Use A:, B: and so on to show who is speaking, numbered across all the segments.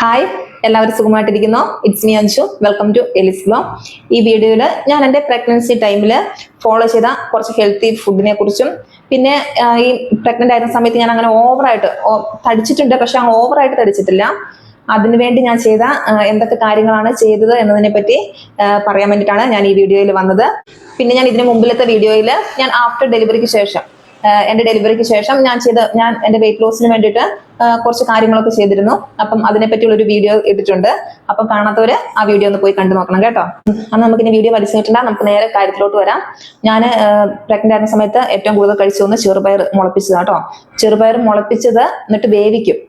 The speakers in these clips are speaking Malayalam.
A: ഹായ്, എല്ലാവരും സുഖമായിട്ടിരിക്കുന്നു. It's me Anju. Welcome to Ellis blog. ഈ വീഡിയോയിൽ ഞാൻ എൻ്റെ പ്രഗ്നൻസി ടൈമിൽ ഫോളോ ചെയ്ത കുറച്ച് ഹെൽത്തി ഫുഡിനെ കുറിച്ചും പിന്നെ ഈ പ്രഗ്നൻ്റ് ആയിരുന്ന സമയത്ത് ഞാൻ അങ്ങനെ ഓവറായിട്ട് തടിച്ചിട്ടുണ്ട്, പക്ഷെ ഓവറായിട്ട് തടിച്ചിട്ടില്ല. അതിനുവേണ്ടി ഞാൻ ചെയ്ത എന്തൊക്കെ കാര്യങ്ങളാണ് ചെയ്തത് എന്നതിനെ പറ്റി പറയാൻ വേണ്ടിയിട്ടാണ് ഞാൻ ഈ വീഡിയോയിൽ വന്നത്. പിന്നെ ഞാൻ ഇതിന് മുമ്പിലത്തെ വീഡിയോയിൽ ഞാൻ ആഫ്റ്റർ ഡെലിവറിക്ക് ശേഷം എൻ്റെ ഡെലിവറിക്ക് ശേഷം ഞാൻ എൻ്റെ വെയിറ്റ് ലോസിന് വേണ്ടിയിട്ട് കുറച്ച് കാര്യങ്ങളൊക്കെ ചെയ്തിരുന്നു. അപ്പം അതിനെപ്പറ്റിയുള്ള ഒരു വീഡിയോ ഇട്ടിട്ടുണ്ട്. അപ്പം കാണാത്തവര് ആ വീഡിയോ ഒന്ന് പോയി കണ്ടു നോക്കണം കേട്ടോ. അന്ന് നമുക്കിനി വീഡിയോ വലിച്ചിട്ടുണ്ടാകും. നമുക്ക് നേരെ കാര്യത്തിലോട്ട് വരാം. ഞാൻ പ്രഗ്നന്റ് ആയിരുന്ന സമയത്ത് ഏറ്റവും കൂടുതൽ കഴിച്ചു ചെറുപയർ മുളപ്പിച്ചത് കേട്ടോ. ചെറുപയർ മുളപ്പിച്ചത് എന്നിട്ട് വേവിക്കും.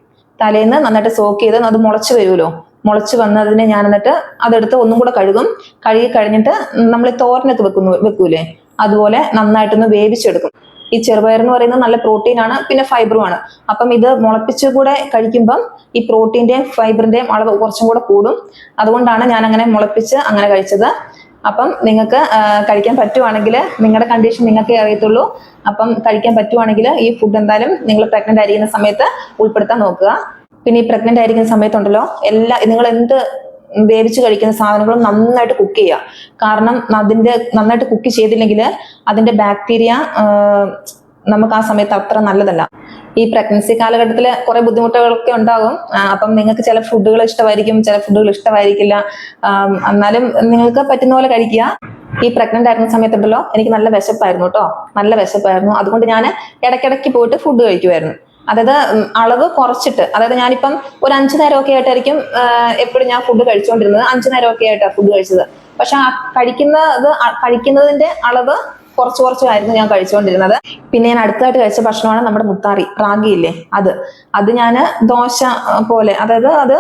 A: തലേന്ന് നന്നായിട്ട് സോക്ക് ചെയ്ത് അത് മുളച്ച് വരുമല്ലോ. മുളച്ച് വന്നതിനെ ഞാൻ എന്നിട്ട് അതെടുത്ത് ഒന്നും കൂടെ കഴുകും. കഴുകി കഴിഞ്ഞിട്ട് നമ്മൾ തോരനൊക്കെ വെക്കൂലേ, അതുപോലെ നന്നായിട്ടൊന്ന് വേവിച്ചെടുക്കും. ഈ ചെറുപയർ എന്ന് പറയുന്നത് നല്ല പ്രോട്ടീനാണ്, പിന്നെ ഫൈബറുമാണ്. അപ്പം ഇത് മുളപ്പിച്ചുകൂടെ കഴിക്കുമ്പം ഈ പ്രോട്ടീന്റെയും ഫൈബറിന്റെയും അളവ് കുറച്ചും കൂടെ കൂടും. അതുകൊണ്ടാണ് ഞാൻ അങ്ങനെ മുളപ്പിച്ച് അങ്ങനെ കഴിച്ചത്. അപ്പം നിങ്ങൾക്ക് കഴിക്കാൻ പറ്റുവാണെങ്കിൽ, നിങ്ങളുടെ കണ്ടീഷൻ നിങ്ങൾക്കേ അറിയത്തുള്ളൂ. അപ്പം കഴിക്കാൻ പറ്റുവാണെങ്കിൽ ഈ ഫുഡ് എന്തായാലും നിങ്ങൾ പ്രഗ്നന്റ് ആയിരിക്കുന്ന സമയത്ത് ഉൾപ്പെടുത്താൻ നോക്കുക. പിന്നെ ഈ പ്രഗ്നന്റ് ആയിരിക്കുന്ന സമയത്തുണ്ടല്ലോ, നിങ്ങൾ എന്ത് വേവിച്ച് കഴിക്കുന്ന സാധനങ്ങളും നന്നായിട്ട് കുക്ക് ചെയ്യുക. കാരണം നന്നായിട്ട് കുക്ക് ചെയ്തില്ലെങ്കിൽ അതിന്റെ ബാക്ടീരിയ നമുക്ക് ആ സമയത്ത് അത്ര നല്ലതല്ല. ഈ പ്രഗ്നൻസി കാലഘട്ടത്തിൽ കുറെ ബുദ്ധിമുട്ടുകളൊക്കെ ഉണ്ടാകും. അപ്പം നിങ്ങൾക്ക് ചില ഫുഡുകൾ ഇഷ്ടമായിരിക്കും, ചില ഫുഡുകൾ ഇഷ്ടമായിരിക്കില്ല. എന്നാലും നിങ്ങൾക്ക് പറ്റുന്ന പോലെ കഴിക്കുക. ഈ പ്രഗ്നന്റ് ആയിരുന്ന സമയത്തുണ്ടല്ലോ, എനിക്ക് നല്ല വിശപ്പായിരുന്നു കേട്ടോ, നല്ല വിശപ്പായിരുന്നു. അതുകൊണ്ട് ഞാൻ ഇടയ്ക്കിടയ്ക്ക് പോയിട്ട് ഫുഡ് കഴിക്കുമായിരുന്നു. അതായത് അളവ് കുറച്ചിട്ട്, അതായത് ഞാനിപ്പം ഒരു 5 നേരമൊക്കെ ആയിട്ടായിരിക്കും എപ്പോഴും ഞാൻ ഫുഡ് കഴിച്ചുകൊണ്ടിരുന്നത്. 5 നേരമൊക്കെ ആയിട്ടാണ് ഫുഡ് കഴിച്ചത്. പക്ഷെ ആ കഴിക്കുന്നതിന്റെ അളവ് കുറച്ചായിരുന്നു ഞാൻ കഴിച്ചുകൊണ്ടിരുന്നത്. പിന്നെ ഞാൻ അടുത്തായിട്ട് കഴിച്ച ഭക്ഷണമാണ് നമ്മുടെ മുത്താറി, റാഗിയില്ലേ, അത് ഞാൻ ദോശ പോലെ, അതായത് അത്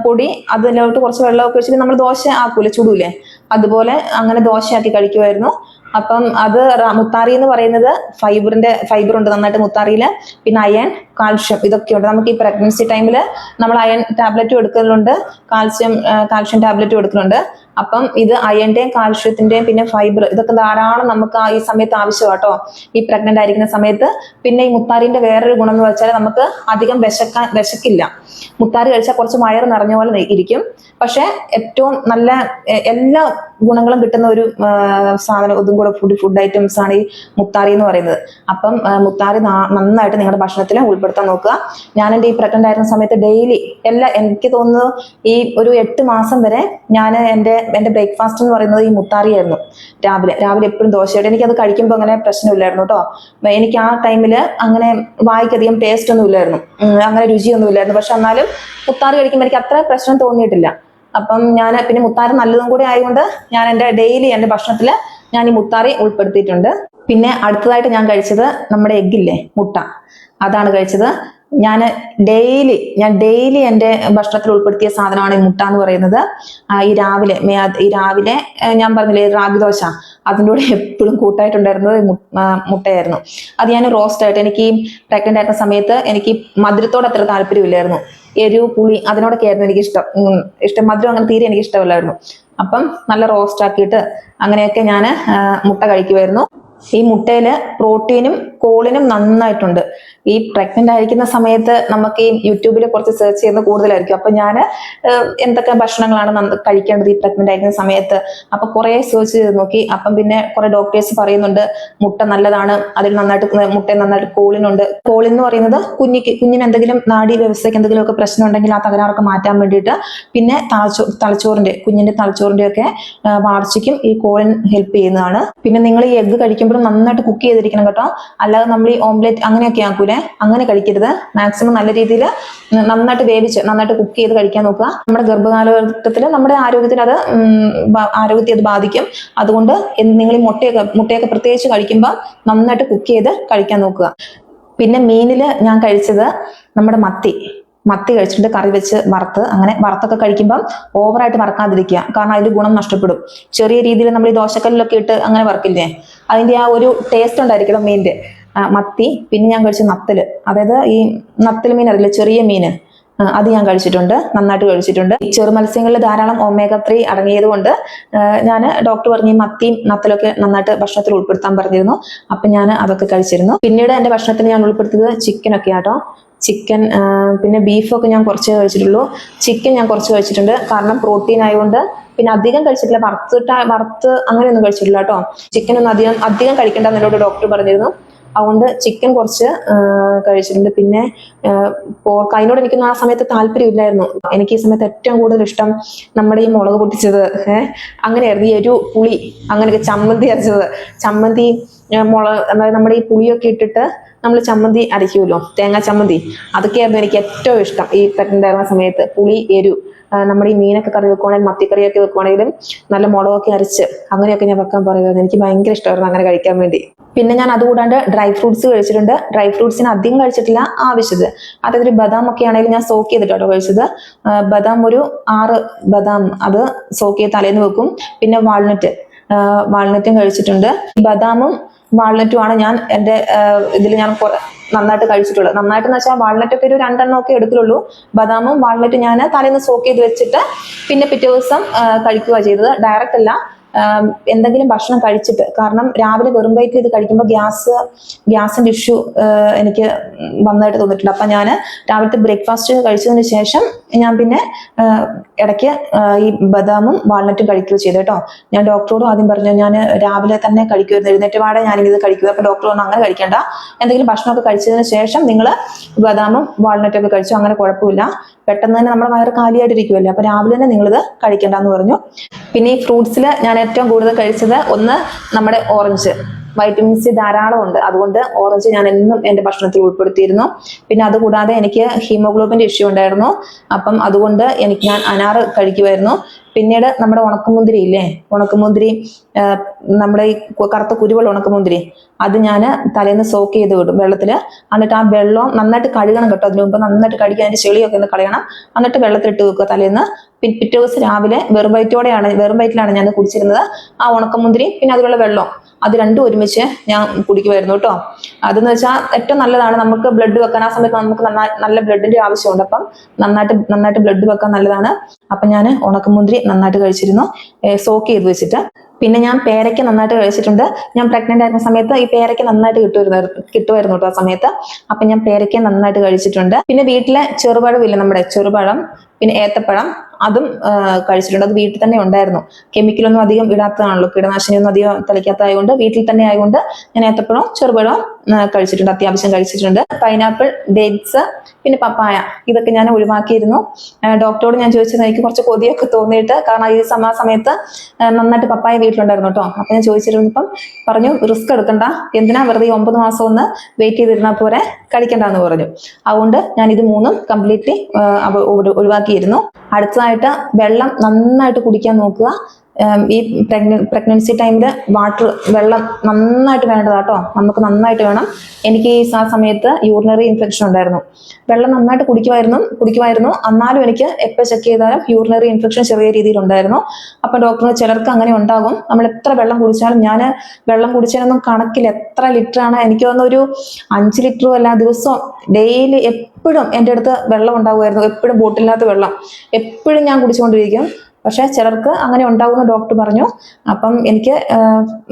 A: പൊടി അതിലോട്ട് കുറച്ച് വെള്ളമൊക്കെ വെച്ചിട്ട് നമ്മൾ ദോശ ആക്കൂലേ, ചുടൂലേ, അതുപോലെ അങ്ങനെ ദോശയാക്കി കഴിക്കുമായിരുന്നു. അപ്പം അത് മുത്താറി എന്ന് പറയുന്നത് ഫൈബർ ഉണ്ട് നന്നായിട്ട് മുത്താറിയില്. പിന്നെ അയൺ, കാൽഷ്യം ഇതൊക്കെ ഉണ്ട്. നമുക്ക് ഈ പ്രഗ്നൻസി ടൈമിൽ നമ്മൾ അയൺ ടാബ്ലറ്റും എടുക്കുന്നുണ്ട്, കാൽഷ്യം ടാബ്ലറ്റും എടുക്കുന്നുണ്ട്. അപ്പം ഇത് അയണിന്റെയും കാൽഷ്യത്തിന്റെയും പിന്നെ ഫൈബർ ഇതൊക്കെ ധാരാളം നമുക്ക് ഈ സമയത്ത് ആവശ്യമാണ് കേട്ടോ, ഈ പ്രഗ്നന്റ് ആയിരിക്കുന്ന സമയത്ത്. പിന്നെ ഈ മുത്താറിന്റെ വേറൊരു ഗുണം എന്ന് വെച്ചാൽ നമുക്ക് അധികം വിശക്കില്ല. മുത്താറി കഴിച്ചാൽ കുറച്ച് വയറ് നിറഞ്ഞ പോലെ ഇരിക്കും. പക്ഷെ ഏറ്റവും നല്ല എല്ലാ ഗുണങ്ങളും കിട്ടുന്ന ഒരു സാധനം, ഇതും കൂടെ ഫുഡ് ഐറ്റംസ് ആണ് ഈ മുത്താറി എന്ന് പറയുന്നത്. അപ്പം മുത്താറി നന്നായിട്ട് നിങ്ങളുടെ ഭക്ഷണത്തിൽ ഉൾപ്പെടുത്താൻ നോക്കുക. ഞാൻ എൻ്റെ ഈ പ്രഗ്നന്റ് ആയിരുന്ന സമയത്ത് ഡെയിലി എനിക്ക് തോന്നുന്നു ഈ ഒരു 8 മാസം വരെ ഞാൻ എൻ്റെ ബ്രേക്ക്ഫാസ്റ്റ് എന്ന് പറയുന്നത് ഈ മുത്താറി ആയിരുന്നു. രാവിലെ എപ്പോഴും ദോശയോടെ. എനിക്കത് കഴിക്കുമ്പോൾ അങ്ങനെ പ്രശ്നമില്ലായിരുന്നു കേട്ടോ. എനിക്ക് ആ ടൈമിൽ അങ്ങനെ വായിക്കധികം ടേസ്റ്റ് ഒന്നും ഇല്ലായിരുന്നു, അങ്ങനെ രുചിയൊന്നും ഇല്ലായിരുന്നു. പക്ഷെ എന്നാലും മുത്താറി കഴിക്കുമ്പോൾ എനിക്ക് അത്ര പ്രശ്നം തോന്നിയിട്ടില്ല. അപ്പം ഞാൻ പിന്നെ മുത്താറി നല്ലതും കൂടി ആയതുകൊണ്ട് ഞാൻ ഡെയിലി എൻ്റെ ഭക്ഷണത്തിൽ ഞാൻ ഈ മുത്താറി ഉൾപ്പെടുത്തിയിട്ടുണ്ട്. പിന്നെ അടുത്തതായിട്ട് ഞാൻ കഴിച്ചത് നമ്മുടെ എഗ്ഗില്ലേ, മുട്ട, അതാണ് കഴിച്ചത്. ഞാൻ ഡെയിലി എൻ്റെ ഭക്ഷണത്തിൽ ഉൾപ്പെടുത്തിയ സാധനമാണ് ഈ മുട്ട എന്ന് പറയുന്നത്. ഈ രാവിലെ ഞാൻ പറഞ്ഞില്ലേ റാഗി ദോശ, അതിൻ്റെ കൂടെ എപ്പോഴും കൂട്ടായിട്ടുണ്ടായിരുന്നത് മുട്ടയായിരുന്നു. അത് ഞാൻ റോസ്റ്റ് ആയിട്ട്, എനിക്ക് പ്രഗ്നന്റ് ആയിരുന്ന സമയത്ത് എനിക്ക് മധുരത്തോട് അത്ര താല്പര്യമില്ലായിരുന്നു. എരിവ്, പുളി അതിനോടൊക്കെ ആയിരുന്നു എനിക്ക് ഇഷ്ടം. മധുരം അങ്ങനെ തീരെ എനിക്ക് ഇഷ്ടമല്ലായിരുന്നു. അപ്പം നല്ല റോസ്റ്റ് ആക്കിയിട്ട് അങ്ങനെയൊക്കെ ഞാൻ മുട്ട കഴിക്കുമായിരുന്നു. ഈ മുട്ടയില് പ്രോട്ടീനും കോളിനും നന്നായിട്ടുണ്ട്. ഈ പ്രഗ്നന്റ് ആയിരിക്കുന്ന സമയത്ത് നമുക്ക് ഈ യൂട്യൂബിൽ കുറച്ച് സെർച്ച് ചെയ്യുന്നത് കൂടുതലായിരിക്കും. അപ്പൊ ഞാൻ എന്തൊക്കെ ഭക്ഷണങ്ങളാണ് കഴിക്കേണ്ടത് ഈ പ്രഗ്നന്റ് ആയിരിക്കുന്ന സമയത്ത്, അപ്പൊ കുറെ സെർച്ച് ചെയ്ത് നോക്കി. അപ്പം പിന്നെ കുറെ ഡോക്ടേഴ്സ് പറയുന്നുണ്ട് മുട്ട നല്ലതാണ്, അതിൽ നന്നായിട്ട് കോളിനുണ്ട്. കോളിൻ എന്ന് പറയുന്നത് കുഞ്ഞിന് എന്തെങ്കിലും നാഡീ വ്യവസ്ഥയ്ക്ക് എന്തെങ്കിലുമൊക്കെ പ്രശ്നം ഉണ്ടെങ്കിൽ ആ തകരാറൊക്കെ മാറ്റാൻ വേണ്ടിയിട്ട്. പിന്നെ കുഞ്ഞിന്റെ തലച്ചോറിന്റെ ഒക്കെ വളർച്ചയ്ക്കും ഈ കോളിൻ ഹെൽപ്പ് ചെയ്യുന്നതാണ്. പിന്നെ നിങ്ങൾ ഈ എഗ്ഗ് കഴിക്കുമ്പോഴും നന്നായിട്ട് കുക്ക് ചെയ്തിരിക്കണം കേട്ടോ. അല്ലാതെ നമ്മൾ ഈ ഓംലെറ്റ് അങ്ങനെയൊക്കെ ആക്കൂലേ, അങ്ങനെ കഴിക്കരുത്. മാക്സിമം നല്ല രീതിയിൽ നന്നായിട്ട് വേവിച്ച് നന്നായിട്ട് കുക്ക് ചെയ്ത് കഴിക്കാൻ നോക്കുക. നമ്മുടെ ഗർഭകാലഘട്ടത്തിൽ നമ്മുടെ ആരോഗ്യത്തെ അത് ബാധിക്കും. അതുകൊണ്ട് നിങ്ങൾ ഈ മുട്ടയൊക്കെ പ്രത്യേകിച്ച് കഴിക്കുമ്പോൾ നന്നായിട്ട് കുക്ക് ചെയ്ത് കഴിക്കാൻ നോക്കുക. പിന്നെ മീനിൽ ഞാൻ കഴിച്ചത് നമ്മുടെ മത്തി കഴിച്ചിട്ട് കറി വെച്ച് അങ്ങനെ വറുത്തൊക്കെ കഴിക്കുമ്പം ഓവറായിട്ട് വറക്കാതിരിക്കുക. കാരണം അതിന്റെ ഗുണം നഷ്ടപ്പെടും. ചെറിയ രീതിയിൽ നമ്മൾ ഈ ദോശക്കല്ലിലൊക്കെ ഇട്ട് അങ്ങനെ വറക്കില്ലേ, അതിന്റെ ആ ഒരു ടേസ്റ്റ് ഉണ്ടായിരിക്കണം മീനിന്റെ. മത്തി. പിന്നെ ഞാൻ കഴിച്ച നത്തല്, അതായത് ഈ നത്തൽ മീൻ അറിയില്ല, ചെറിയ മീന്, അത് ഞാൻ കഴിച്ചിട്ടുണ്ട്, നന്നായിട്ട് കഴിച്ചിട്ടുണ്ട്. ചെറു മത്സ്യങ്ങളിൽ ധാരാളം omega-3 അടങ്ങിയത് കൊണ്ട് ഞാൻ ഡോക്ടർ പറഞ്ഞു മത്തിയും നത്തലൊക്കെ നന്നായിട്ട് ഭക്ഷണത്തിൽ ഉൾപ്പെടുത്താൻ പറഞ്ഞിരുന്നു. അപ്പൊ ഞാൻ അതൊക്കെ കഴിച്ചിരുന്നു. പിന്നീട് എന്റെ ഭക്ഷണത്തിന് ഞാൻ ഉൾപ്പെടുത്തിയത് ചിക്കൻ ഒക്കെ ആട്ടോ. ചിക്കൻ പിന്നെ ബീഫൊക്കെ ഞാൻ കുറച്ചേ കഴിച്ചിട്ടുള്ളൂ. ചിക്കൻ ഞാൻ കുറച്ച് കഴിച്ചിട്ടുണ്ട്, കാരണം പ്രോട്ടീൻ ആയതുകൊണ്ട്. പിന്നെ അധികം കഴിച്ചിട്ടില്ല, വറുത്ത് അങ്ങനെയൊന്നും കഴിച്ചിട്ടില്ല കേട്ടോ. ചിക്കൻ ഒന്നും അധികം കഴിക്കേണ്ടെന്ന് എന്നോട് ഡോക്ടർ പറഞ്ഞിരുന്നു. അതുകൊണ്ട് ചിക്കൻ കുറച്ച് കഴിച്ചിട്ടുണ്ട്. പിന്നെ അതിനോട് എനിക്കൊന്നും ആ സമയത്ത് താല്പര്യമില്ലായിരുന്നു. എനിക്ക് ഈ സമയത്ത് ഏറ്റവും കൂടുതൽ ഇഷ്ടം നമ്മുടെ ഈ മുളക് പൊട്ടിച്ചത് അങ്ങനെയായിരുന്നു, ഈ എരു പുളി അങ്ങനെയൊക്കെ, ചമ്മന്തി അരച്ചത്, ചമ്മന്തി അതായത് നമ്മുടെ ഈ പുളിയൊക്കെ ഇട്ടിട്ട് നമ്മൾ ചമ്മന്തി അരയ്ക്കുമല്ലോ, തേങ്ങാ ചമ്മന്തി, അതൊക്കെയായിരുന്നു എനിക്ക് ഏറ്റവും ഇഷ്ടം ഈ പ്രഗ്നന്റ് ആയിരുന്ന സമയത്ത്. പുളി, എരു, നമ്മുടെ ഈ മീനൊക്കെ കറി വെക്കുവാണെങ്കിൽ, മത്തിക്കറിയൊക്കെ വെക്കുവാണെങ്കിലും നല്ല മുളകൊക്കെ അരച്ച് അങ്ങനെയൊക്കെ ഞാൻ വെക്കാൻ പറയുമായിരുന്നു. എനിക്ക് ഭയങ്കര ഇഷ്ടമായിരുന്നു അങ്ങനെ കഴിക്കാൻ വേണ്ടി. പിന്നെ ഞാൻ അതുകൂടാണ്ട് ഡ്രൈ ഫ്രൂട്ട്സ് കഴിച്ചിട്ടുണ്ട്. ഡ്രൈ ഫ്രൂട്ട്സിന് അധികം കഴിച്ചിട്ടില്ല, ആവശ്യത്തിന്. അതായത് ബദാം ഒക്കെ ആണെങ്കിലും ഞാൻ സോക്ക് ചെയ്തിട്ടോ കഴിച്ചത്. ബദാം ഒരു 6 ബദാം അത് സോക്ക് ചെയ്ത് തലേന്ന് വെക്കും. പിന്നെ വാൾനറ്റും കഴിച്ചിട്ടുണ്ട്. ബദാമും വാൾനറ്റും ആണ് ഞാൻ എൻ്റെ ഇതിൽ ഞാൻ നന്നായിട്ട് കഴിച്ചിട്ടുള്ളത്. നന്നായിട്ടെന്ന് വെച്ചാൽ വാൾനറ്റൊക്കെ ഒരു 2 എണ്ണം ഒക്കെ എടുക്കുള്ളൂ. ബദാമും വാൾനറ്റും ഞാൻ തലേന്ന് സോക്ക് ചെയ്ത് വെച്ചിട്ട് പിന്നെ പിറ്റേ ദിവസം കഴിക്കുക ചെയ്തത്. ഡയറക്റ്റ് അല്ല, എന്തെങ്കിലും ഭക്ഷണം കഴിച്ചിട്ട്. കാരണം രാവിലെ വെറും വയറ്റിൽ ഇത് കഴിക്കുമ്പോൾ ഗ്യാസിന്റെ ഇഷ്യൂ എനിക്ക് വന്നതായിട്ട് തോന്നിയിട്ടുണ്ട്. അപ്പൊ ഞാൻ രാവിലത്തെ ബ്രേക്ക്ഫാസ്റ്റ് കഴിച്ചതിന് ശേഷം ഞാൻ പിന്നെ ഇടയ്ക്ക് ഈ ബദാമും വാൾനറ്റും കഴിക്കുകയോ ചെയ്തു കേട്ടോ. ഞാൻ ഡോക്ടറോടും ആദ്യം പറഞ്ഞു ഞാൻ രാവിലെ തന്നെ കഴിക്കുമായിരുന്നു, എഴുന്നേറ്റ് പാടെ ഞാനിത് കഴിക്കുക. അപ്പൊ ഡോക്ടർ പറഞ്ഞു അങ്ങനെ കഴിക്കേണ്ട, എന്തെങ്കിലും ഭക്ഷണമൊക്കെ കഴിച്ചതിന് ശേഷം നിങ്ങൾ ബദാമും വാൾനറ്റും ഒക്കെ കഴിച്ചു, അങ്ങനെ കുഴപ്പമില്ല, പെട്ടെന്ന് തന്നെ നമ്മുടെ വയറ് കാലിയായിട്ടിരിക്കുമല്ലേ, അപ്പൊ രാവിലെ തന്നെ നിങ്ങളിത് കഴിക്കേണ്ടെന്ന് പറഞ്ഞു. പിന്നെ ഈ ഫ്രൂട്ട്സിൽ ഞാൻ ഏറ്റവും കൂടുതൽ കഴിച്ചത് ഒന്ന് നമ്മുടെ ഓറഞ്ച്. വൈറ്റമിൻ സി ധാരാളം ഉണ്ട്, അതുകൊണ്ട് ഓറഞ്ച് ഞാൻ എന്നും എൻ്റെ ഭക്ഷണത്തിൽ ഉൾപ്പെടുത്തിയിരുന്നു. പിന്നെ അതുകൂടാതെ എനിക്ക് ഹീമോഗ്ലോബിന്റെ ഇഷ്യൂ ഉണ്ടായിരുന്നു, അപ്പം അതുകൊണ്ട് ഞാൻ അനാറ് കഴിക്കുമായിരുന്നു. പിന്നീട് നമ്മുടെ ഉണക്കമുന്തിരി ഇല്ലേ, ഉണക്കമുന്തിരി, നമ്മുടെ ഈ കറുത്ത കുരുവുള്ള ഉണക്കമുന്തിരി, അത് ഞാൻ തലേന്ന് സോക്ക് ചെയ്ത് വിടും വെള്ളത്തിൽ. എന്നിട്ട് ആ വെള്ളം നന്നായിട്ട് കഴുകണം കേട്ടോ. അതിന് മുമ്പ് നന്നായിട്ട് കഴുകി അതിന്റെ ചെളിയൊക്കെ ഒന്ന് കളയണം. എന്നിട്ട് വെള്ളത്തിലിട്ട് വെക്കുക തലേന്ന്. പിറ്റേ ദിവസം രാവിലെ വെറും വയറ്റിലാണ് ഞാൻ കുടിച്ചിരുന്നത്. ആ ഉണക്കമുന്തിരി പിന്നെ അതിലുള്ള വെള്ളം, അത് രണ്ടും ഒരുമിച്ച് ഞാൻ കുടിക്കുമായിരുന്നു കേട്ടോ. അതെന്ന് വെച്ചാൽ ഏറ്റവും നല്ലതാണ്, നമുക്ക് ബ്ലഡ് വെക്കാൻ. ആ സമയത്ത് നമുക്ക് നല്ല ബ്ലഡിന്റെ ആവശ്യമുണ്ട്, അപ്പം നന്നായിട്ട് ബ്ലഡ് വെക്കാൻ നല്ലതാണ്. അപ്പൊ ഞാൻ ഉണക്കമുന്തിരി നന്നായിട്ട് കഴിച്ചിരുന്നു, സോക്ക് ചെയ്ത് വെച്ചിട്ട്. പിന്നെ ഞാൻ പേരയ്ക്ക നന്നായിട്ട് കഴിച്ചിട്ടുണ്ട്. ഞാൻ പ്രഗ്നന്റ് ആയിരുന്ന സമയത്ത് ഈ പേരയ്ക്ക നന്നായിട്ട് കിട്ടുമായിരുന്നു കേട്ടോ ആ സമയത്ത്. അപ്പൊ ഞാൻ പേരയ്ക്ക നന്നായിട്ട് കഴിച്ചിട്ടുണ്ട്. പിന്നെ വീട്ടിലെ ചെറുപഴം ഇല്ല, നമ്മുടെ ചെറുപഴം, പിന്നെ ഏത്തപ്പഴം, അതും കഴിച്ചിട്ടുണ്ട്. അത് വീട്ടിൽ തന്നെ ഉണ്ടായിരുന്നു. കെമിക്കലൊന്നും അധികം ഇടാത്തതാണല്ലോ, കീടനാശിനിയൊന്നും അധികം തളിക്കാത്തതായതുകൊണ്ട് വീട്ടിൽ തന്നെ ആയതുകൊണ്ട് ഞാൻ ഏത്തപ്പഴവും ചെറുപഴവും കഴിച്ചിട്ടുണ്ട്, അത്യാവശ്യം കഴിച്ചിട്ടുണ്ട്. പൈനാപ്പിൾ, ഡേറ്റ്സ്, പിന്നെ പപ്പായ, ഇതൊക്കെ ഞാൻ ഒഴിവാക്കിയിരുന്നു. ഡോക്ടറോട് ഞാൻ ചോദിച്ചത് എനിക്ക് കുറച്ച് കൊതിയൊക്കെ തോന്നിയിട്ട്, കാരണം ഈ സമയത്ത് നന്നായിട്ട് പപ്പായ വീട്ടിലുണ്ടായിരുന്നു കേട്ടോ. അപ്പൊ ഞാൻ ചോദിച്ചിരുന്നപ്പം പറഞ്ഞു റിസ്ക് എടുക്കണ്ട, എന്തിനാ വെറുതെ 9 മാസം ഒന്ന് വെയിറ്റ് ചെയ്തിരുന്നാൽ പോരെ, കഴിക്കണ്ടെന്ന് പറഞ്ഞു. അതുകൊണ്ട് ഞാൻ ഇത് 3 കംപ്ലീറ്റ്ലി ഒഴിവാക്കിയിരുന്നു. അടുത്തതായിട്ട് വെള്ളം നന്നായിട്ട് കുടിക്കാൻ നോക്കുക. ഈ പ്രഗ്നൻസി ടൈമില് വെള്ളം നന്നായിട്ട് വേണ്ടതാട്ടോ, നമുക്ക് നന്നായിട്ട് വേണം. എനിക്ക് ഈ സമയത്ത് യൂറിനറി ഇൻഫെക്ഷൻ ഉണ്ടായിരുന്നു. വെള്ളം നന്നായിട്ട് കുടിക്കുമായിരുന്നു. എന്നാലും എനിക്ക് എപ്പോൾ ചെക്ക് ചെയ്താലും യൂറിനറി ഇൻഫെക്ഷൻ ചെറിയ രീതിയിൽ ഉണ്ടായിരുന്നു. അപ്പൊ ഡോക്ടർ ചിലർക്ക് അങ്ങനെ ഉണ്ടാകും. നമ്മൾ എത്ര വെള്ളം കുടിച്ചാലും, ഞാൻ വെള്ളം കുടിച്ചതിനൊന്നും കണക്കില്ല, എത്ര ലിറ്ററാണ്, എനിക്ക് തോന്നുന്നു ഒരു 5 ലിറ്ററും അല്ല ദിവസവും ഡെയിലി എപ്പോഴും എൻ്റെ അടുത്ത് വെള്ളം ഉണ്ടാകുമായിരുന്നു. എപ്പോഴും ബോട്ടിലിനകത്ത് വെള്ളം എപ്പോഴും ഞാൻ കുടിച്ചുകൊണ്ടിരിക്കും. പക്ഷെ ചിലർക്ക് അങ്ങനെ ഉണ്ടാവുമെന്ന് ഡോക്ടർ പറഞ്ഞു. അപ്പം എനിക്ക്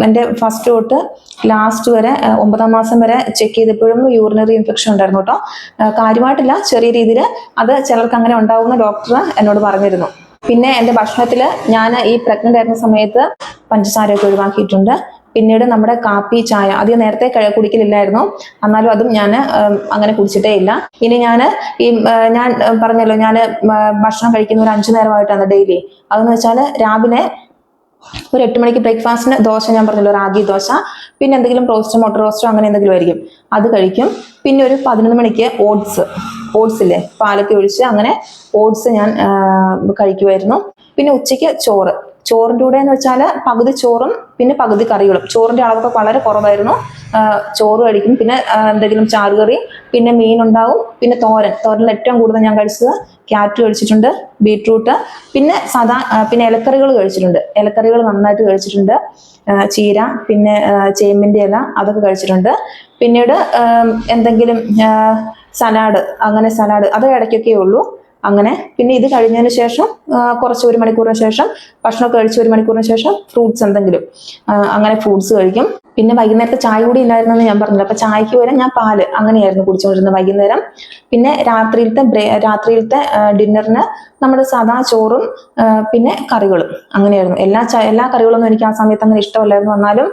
A: എൻ്റെ ഫസ്റ്റ് തൊട്ട് ലാസ്റ്റ് വരെ 9ാം മാസം വരെ ചെക്ക് ചെയ്തപ്പോഴും യൂറിനറി ഇൻഫെക്ഷൻ ഉണ്ടായിരുന്നു കേട്ടോ. കാര്യമായിട്ടില്ല, ചെറിയ രീതിയിൽ. അത് ചിലർക്ക് അങ്ങനെ ഉണ്ടാവുമെന്ന് ഡോക്ടർ എന്നോട് പറഞ്ഞിരുന്നു. പിന്നെ എൻ്റെ ഭക്ഷണത്തിൽ ഞാൻ ഈ പ്രഗ്നന്റ് ആയിരുന്ന സമയത്ത് പഞ്ചസാരയൊക്കെ ഒഴിവാക്കിയിട്ടുണ്ട്. പിന്നീട് നമ്മുടെ കാപ്പി, ചായ അധികം നേരത്തെ കുടിക്കലില്ലായിരുന്നു, എന്നാലും അതും ഞാൻ അങ്ങനെ കുടിച്ചിട്ടേ ഇല്ല. ഇനി ഞാൻ പറഞ്ഞല്ലോ, ഞാൻ ഭക്ഷണം കഴിക്കുന്ന ഒരു 5 നേരമായിട്ടാണ് ഡെയിലി. അതെന്ന് വെച്ചാൽ രാവിലെ ഒരു 8 മണിക്ക് ബ്രേക്ക്ഫാസ്റ്റിന് ദോശ, ഞാൻ പറഞ്ഞല്ലോ റാഗി ദോശ, പിന്നെ എന്തെങ്കിലും റോസ്റ്റോ മുട്ട റോസ്റ്റോ അങ്ങനെ എന്തെങ്കിലും ആയിരിക്കും, അത് കഴിക്കും. പിന്നെ ഒരു 11 മണിക്ക് ഓട്സ് ഇല്ലേ, പാലൊക്കെ ഒഴിച്ച് അങ്ങനെ ഓട്സ് ഞാൻ കഴിക്കുമായിരുന്നു. പിന്നെ ഉച്ചയ്ക്ക് ചോറിൻ്റെ കൂടെ എന്ന് വെച്ചാൽ പകുതി ചോറും പിന്നെ പകുതി കറികളും. ചോറിന്റെ അളവൊക്കെ വളരെ കുറവായിരുന്നു. ചോറ് കഴിക്കും, പിന്നെ എന്തെങ്കിലും ചാറുകറി, പിന്നെ മീനുണ്ടാവും, പിന്നെ തോരനിൽ ഏറ്റവും കൂടുതൽ ഞാൻ കഴിച്ചത് ക്യാരറ്റ് കഴിച്ചിട്ടുണ്ട്, ബീട്രൂട്ട്, പിന്നെ പിന്നെ ഇലക്കറികൾ കഴിച്ചിട്ടുണ്ട്. ഇലക്കറികൾ നന്നായിട്ട് കഴിച്ചിട്ടുണ്ട്. ചീര, പിന്നെ ചേമ്പിന്റെ ഇല, അതൊക്കെ കഴിച്ചിട്ടുണ്ട്. പിന്നീട് എന്തെങ്കിലും സലാഡ്, അങ്ങനെ സലാഡ് അത് ഇടയ്ക്കൊക്കെ ഉള്ളൂ. അങ്ങനെ പിന്നെ ഇത് കഴിഞ്ഞതിന് ശേഷം കുറച്ച് 1 മണിക്കൂറിന് ശേഷം ഭക്ഷണമൊക്കെ കഴിച്ച് 1 മണിക്കൂറിന് ശേഷം ഫ്രൂട്ട്സ് എന്തെങ്കിലും, അങ്ങനെ ഫ്രൂട്ട്സ് കഴിക്കും. പിന്നെ വൈകുന്നേരത്തെ ചായ കൂടി ഇല്ലായിരുന്നെന്ന് ഞാൻ പറഞ്ഞില്ല. അപ്പൊ ചായക്ക് പകരം ഞാൻ പാല് അങ്ങനെയായിരുന്നു കുടിച്ചുകൊണ്ടിരുന്നത് വൈകുന്നേരം. പിന്നെ രാത്രിയിലത്തെ ഡിന്നറിന് നമ്മുടെ സാധാ ചോറും പിന്നെ കറികളും അങ്ങനെയായിരുന്നു. എല്ലാ കറികളൊന്നും എനിക്ക് ആ സമയത്ത് അങ്ങനെ ഇഷ്ടമല്ലായിരുന്നു. എന്നാലും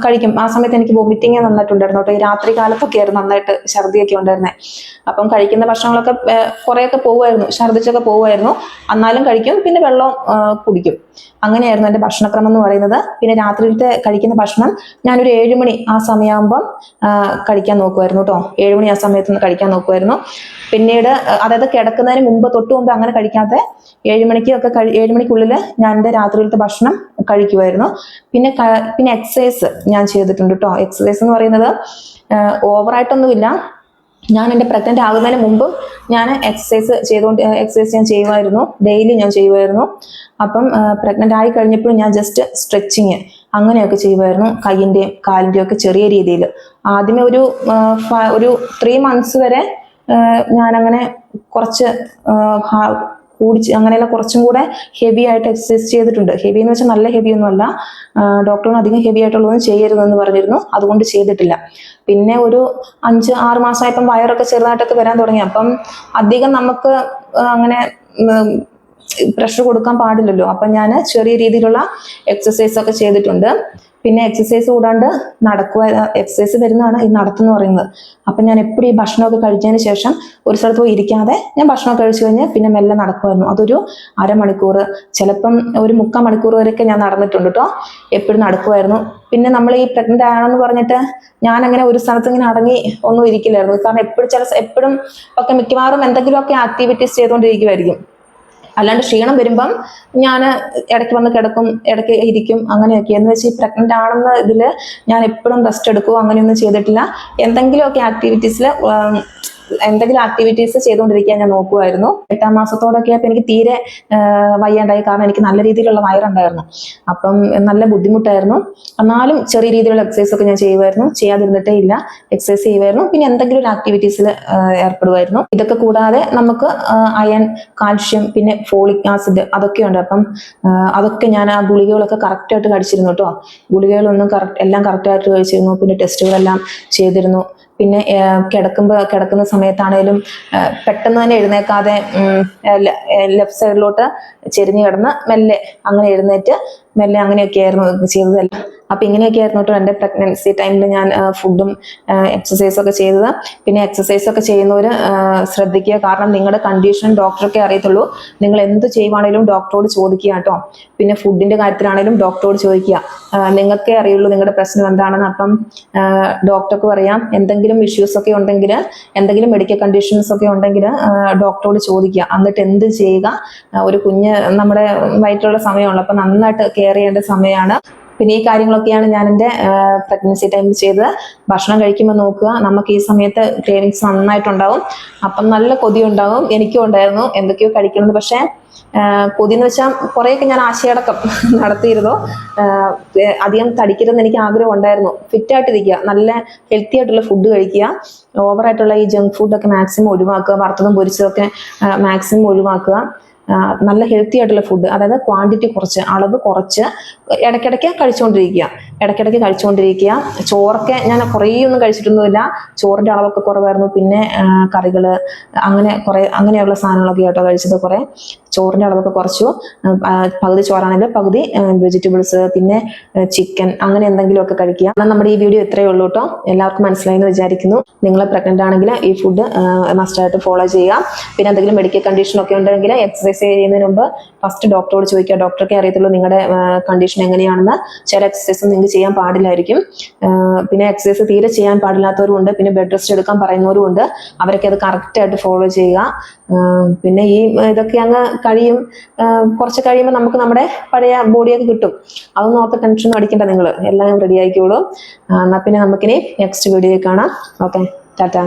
A: കഴിക്കും. ആ സമയത്ത് എനിക്ക് വോമിറ്റിങ് നന്നായിട്ടുണ്ടായിരുന്നു കേട്ടോ. ഈ രാത്രി കാലത്തൊക്കെ ആയിരുന്നു നന്നായിട്ട് ഛർദിയൊക്കെ ഉണ്ടായിരുന്നത്. അപ്പം കഴിക്കുന്ന ഭക്ഷണങ്ങളൊക്കെ കുറേയൊക്കെ പോകുമായിരുന്നു, ഛർദിച്ചൊക്കെ പോകുമായിരുന്നു. എന്നാലും കഴിക്കും. പിന്നെ വെള്ളം കുടിക്കും. അങ്ങനെയായിരുന്നു എൻ്റെ ഭക്ഷണക്രമം എന്ന് പറയുന്നത്. പിന്നെ രാത്രിയിലത്തെ കഴിക്കുന്ന ഭക്ഷണം ഞാനൊരു 7 മണി ആ സമയമാകുമ്പം കഴിക്കാൻ നോക്കുമായിരുന്നു കേട്ടോ. 7 മണി ആ സമയത്ത് കഴിക്കാൻ നോക്കുമായിരുന്നു. പിന്നീട് അതായത് കിടക്കുന്നതിന് മുമ്പ്, തൊട്ട് മുമ്പ് അങ്ങനെ കഴിക്കാതെ 7 മണിക്കുള്ളിൽ ഞാൻ എൻ്റെ രാത്രിയിലത്തെ ഭക്ഷണം കഴിക്കുമായിരുന്നു. പിന്നെ എക്സസൈസ് ഞാൻ ചെയ്തിട്ടുണ്ട് കേട്ടോ. എക്സസൈസ് എന്ന് പറയുന്നത് ഓവറായിട്ടൊന്നുമില്ല. ഞാൻ എൻ്റെ പ്രഗ്നന്റ് ആകുന്നതിന് മുമ്പും ഞാൻ എക്സസൈസ് ഞാൻ ചെയ്യുമായിരുന്നു. ഡെയിലി ഞാൻ ചെയ്യുമായിരുന്നു. അപ്പം പ്രഗ്നന്റ് ആയി കഴിഞ്ഞപ്പോഴും ഞാൻ ജസ്റ്റ് സ്ട്രെച്ചിങ് അങ്ങനെയൊക്കെ ചെയ്യുമായിരുന്നു. കൈയിൻ്റെയും കാലിൻ്റെയും ഒക്കെ ചെറിയ രീതിയിൽ. ആദ്യമേ ഒരു 3 months വരെ ഞാനങ്ങനെ കുറച്ച് അങ്ങനെയുള്ള കുറച്ചും കൂടെ ഹെവി ആയിട്ട് എക്സസൈസ് ചെയ്തിട്ടുണ്ട്. ഹെവി എന്ന് വെച്ചാൽ നല്ല ഹെവി ഒന്നും അല്ല. ഡോക്ടറിന് അധികം ഹെവി ആയിട്ടുള്ളതൊന്നും ചെയ്യരുതെന്ന് പറഞ്ഞിരുന്നു. അതുകൊണ്ട് ചെയ്തിട്ടില്ല. പിന്നെ ഒരു 5-6 മാസമായപ്പം വയറൊക്കെ ചെറുതായിട്ടൊക്കെ വരാൻ തുടങ്ങി. അപ്പം അധികം നമുക്ക് അങ്ങനെ പ്രഷർ കൊടുക്കാൻ പാടില്ലല്ലോ. അപ്പം ഞാൻ ചെറിയ രീതിയിലുള്ള എക്സസൈസ് ഒക്കെ ചെയ്തിട്ടുണ്ട്. പിന്നെ എക്സസൈസ് കൂടാണ്ട് എക്സസൈസ് വരുന്നതാണ് ഈ നടത്തെന്ന് പറയുന്നത്. അപ്പം ഞാൻ എപ്പോഴും ഈ ഭക്ഷണമൊക്കെ കഴിച്ചതിന് ശേഷം ഒരു സ്ഥലത്ത് പോയി ഇരിക്കാതെ ഞാൻ ഭക്ഷണം കഴിച്ചു കഴിഞ്ഞ് പിന്നെ മെല്ലെ നടക്കുമായിരുന്നു. അതൊരു 1/2 മണിക്കൂർ, ചിലപ്പം ഒരു 3/4 മണിക്കൂർ വരെയൊക്കെ ഞാൻ നടന്നിട്ടുണ്ട് കേട്ടോ. എപ്പോഴും നടക്കുമായിരുന്നു. പിന്നെ നമ്മൾ ഈ പ്രഗ്നന്റ് ആണെന്ന് പറഞ്ഞിട്ട് ഞാൻ അങ്ങനെ ഒരു സ്ഥലത്ത് ഇങ്ങനെ അടങ്ങി ഒന്നും ഇരിക്കില്ലായിരുന്നു. കാരണം എപ്പോഴും ഒക്കെ മിക്കവാറും എന്തെങ്കിലുമൊക്കെ ആക്ടിവിറ്റീസ് ചെയ്തുകൊണ്ടിരിക്കുമായിരിക്കും. അല്ലാണ്ട് ക്ഷീണം വരുമ്പം ഞാൻ ഇടയ്ക്ക് വന്ന് കിടക്കും, ഇടയ്ക്ക് ഇരിക്കും, അങ്ങനെയൊക്കെ. എന്ന് വെച്ചാൽ ഈ പ്രഗ്നന്റ് ആണെന്ന ഇതിൽ ഞാൻ എപ്പോഴും റെസ്റ്റ് എടുക്കുകയോ അങ്ങനെയൊന്നും ചെയ്തിട്ടില്ല. എന്തെങ്കിലും ആക്ടിവിറ്റീസ് ചെയ്തുകൊണ്ടിരിക്കാൻ ഞാൻ നോക്കുമായിരുന്നു. 8ാം മാസത്തോടൊക്കെ ആയപ്പോൾ എനിക്ക് തീരെ വയ്യാണ്ടായി. കാരണം എനിക്ക് നല്ല രീതിയിലുള്ള വയറുണ്ടായിരുന്നു. അപ്പം നല്ല ബുദ്ധിമുട്ടായിരുന്നു. എന്നാലും ചെറിയ രീതിയിലുള്ള എക്സസൈസ് ഒക്കെ ഞാൻ ചെയ്യുമായിരുന്നു. ചെയ്യാതിരുന്നിട്ടേ ഇല്ല. എക്സസൈസ് ചെയ്യുമായിരുന്നു. പിന്നെ എന്തെങ്കിലും ഒരു ആക്ടിവിറ്റീസിൽ ഏർപ്പെടുമായിരുന്നു. ഇതൊക്കെ കൂടാതെ നമുക്ക് അയൺ, കാൽഷ്യം, പിന്നെ ഫോളിക് ആസിഡ് അതൊക്കെ ഉണ്ട്. അപ്പം അതൊക്കെ ഞാൻ ആ ഗുളികകളൊക്കെ കറക്റ്റായിട്ട് കഴിച്ചിരുന്നു കേട്ടോ. ഗുളികകളൊന്നും എല്ലാം കറക്റ്റായിട്ട് കഴിച്ചിരുന്നു. പിന്നെ ടെസ്റ്റുകളെല്ലാം ചെയ്തിരുന്നു. പിന്നെ കിടക്കുന്ന സമയത്താണേലും പെട്ടെന്ന് തന്നെ എഴുന്നേക്കാതെ ലെഫ്റ്റ് സൈഡിലോട്ട് ചെരിഞ്ഞ് കിടന്ന് മെല്ലെ അങ്ങനെ എഴുന്നേറ്റ് മെല്ലെ അങ്ങനെയൊക്കെ ആയിരുന്നു ചെയ്തതല്ല. അപ്പൊ ഇങ്ങനെയൊക്കെ ആയിരുന്നു കേട്ടോ എൻ്റെ പ്രഗ്നൻസി ടൈമിൽ ഞാൻ ഫുഡും എക്സസൈസും ഒക്കെ ചെയ്തത്. പിന്നെ എക്സസൈസ് ഒക്കെ ചെയ്യുന്നവർ ശ്രദ്ധിക്കുക. കാരണം നിങ്ങളുടെ കണ്ടീഷൻ ഡോക്ടറൊക്കെ അറിയത്തുള്ളൂ. നിങ്ങൾ എന്ത് ചെയ്യുവാണേലും ഡോക്ടറോട് ചോദിക്കുക കേട്ടോ. പിന്നെ ഫുഡിന്റെ കാര്യത്തിലാണേലും ഡോക്ടറോട് ചോദിക്കുക. നിങ്ങൾക്കേ അറിയുള്ളൂ നിങ്ങളുടെ പ്രശ്നം എന്താണെന്ന്. അപ്പം ഡോക്ടർക്കും അറിയാം. എന്തെങ്കിലും ഇഷ്യൂസ് ഒക്കെ ഉണ്ടെങ്കിൽ, എന്തെങ്കിലും മെഡിക്കൽ കണ്ടീഷൻസ് ഒക്കെ ഉണ്ടെങ്കിൽ ഡോക്ടറോട് ചോദിക്കുക. എന്നിട്ട് എന്ത് ചെയ്യുക. ഒരു കുഞ്ഞ് നമ്മുടെ വയറ്റിലുള്ള സമയമുള്ളൂ. അപ്പം നന്നായിട്ട് കെയർ ചെയ്യേണ്ട സമയമാണ്. പിന്നെ ഈ കാര്യങ്ങളൊക്കെയാണ് ഞാൻ എൻ്റെ പ്രഗ്നൻസി ടൈമിൽ ചെയ്തത്. ഭക്ഷണം കഴിക്കുമ്പോൾ നോക്കുക, നമുക്ക് ഈ സമയത്ത് ക്രേവിങ്സ് നന്നായിട്ടുണ്ടാവും. അപ്പം നല്ല കൊതി ഉണ്ടാവും. എനിക്കും ഉണ്ടായിരുന്നു എന്തൊക്കെയോ കഴിക്കണമെന്ന്. പക്ഷേ കൊതി എന്ന് വെച്ചാൽ കുറേയൊക്കെ ഞാൻ ആശയടക്കം നടത്തിയിരുന്നു. അധികം തടിക്കരുതെന്ന് എനിക്ക് ആഗ്രഹം ഉണ്ടായിരുന്നു. ഫിറ്റായിട്ടിരിക്കുക, നല്ല ഹെൽത്തി ആയിട്ടുള്ള ഫുഡ് കഴിക്കുക, ഓവറായിട്ടുള്ള ഈ ജങ്ക് ഫുഡൊക്കെ മാക്സിമം ഒഴിവാക്കുക, വറുത്തതും പൊരിച്ചതൊക്കെ മാക്സിമം ഒഴിവാക്കുക. നല്ല ഹെൽത്തി ആയിട്ടുള്ള ഫുഡ്, അതായത് ക്വാണ്ടിറ്റി കുറച്ച്, അളവ് കുറച്ച് ഇടയ്ക്കിടയ്ക്ക് കഴിച്ചുകൊണ്ടിരിക്കുക. ചോറൊക്കെ ഞാൻ കുറേയൊന്നും കഴിച്ചിട്ടൊന്നുമില്ല. ചോറിൻ്റെ അളവൊക്കെ കുറവായിരുന്നു. പിന്നെ കറികൾ അങ്ങനെയുള്ള സാധനങ്ങളൊക്കെ കേട്ടോ കഴിച്ചത്. കുറേ ചോറിൻ്റെ അളവൊക്കെ കുറച്ചു. പകുതി ചോറാണെങ്കിൽ പകുതി വെജിറ്റബിൾസ്, പിന്നെ ചിക്കൻ, അങ്ങനെ എന്തെങ്കിലുമൊക്കെ കഴിക്കുക. എന്നാൽ നമ്മുടെ ഈ വീഡിയോ ഇത്രയേ ഉള്ളൂ കേട്ടോ. എല്ലാവർക്കും മനസ്സിലായെന്ന് വിചാരിക്കുന്നു. നിങ്ങൾ പ്രഗ്നന്റ് ആണെങ്കിൽ ഈ ഫുഡ് മസ്റ്റായിട്ട് ഫോളോ ചെയ്യുക. പിന്നെ എന്തെങ്കിലും മെഡിക്കൽ കണ്ടീഷൻ ഒക്കെ ഉണ്ടെങ്കിൽ എക്സസൈസ് ചെയ്യുന്നതിന് മുമ്പ് ഫസ്റ്റ് ഡോക്ടറോട് ചോദിക്കുക. ഡോക്ടർക്ക് അറിയത്തുള്ളൂ നിങ്ങളുടെ കണ്ടീഷൻ എങ്ങനെയാണെന്ന്. ചില എക്സസൈസ് നിങ്ങൾക്ക് ചെയ്യാൻ പാടില്ലായിരിക്കും. പിന്നെ എക്സസൈസ് തീരെ ചെയ്യാൻ പാടില്ലാത്തവരും ഉണ്ട്. പിന്നെ ബെഡ് റെസ്റ്റ് എടുക്കാൻ പറയുന്നവരും ഉണ്ട്. അവരൊക്കെ അത് കറക്റ്റായിട്ട് ഫോളോ ചെയ്യുക. പിന്നെ ഇതൊക്കെ അങ്ങ് കഴിയും. കുറച്ച് കഴിയുമ്പോൾ നമുക്ക് നമ്മുടെ പഴയ ബോഡിയൊക്കെ കിട്ടും. അതൊന്നും ഓർത്ത് ടെൻഷൻ അടിക്കേണ്ട. നിങ്ങൾ എല്ലാം റെഡി ആയിക്കോളൂ. എന്നാൽ പിന്നെ നമുക്കിനി നെക്സ്റ്റ് വീഡിയോയിൽ കാണാം. ഓക്കെ, ടാറ്റാ.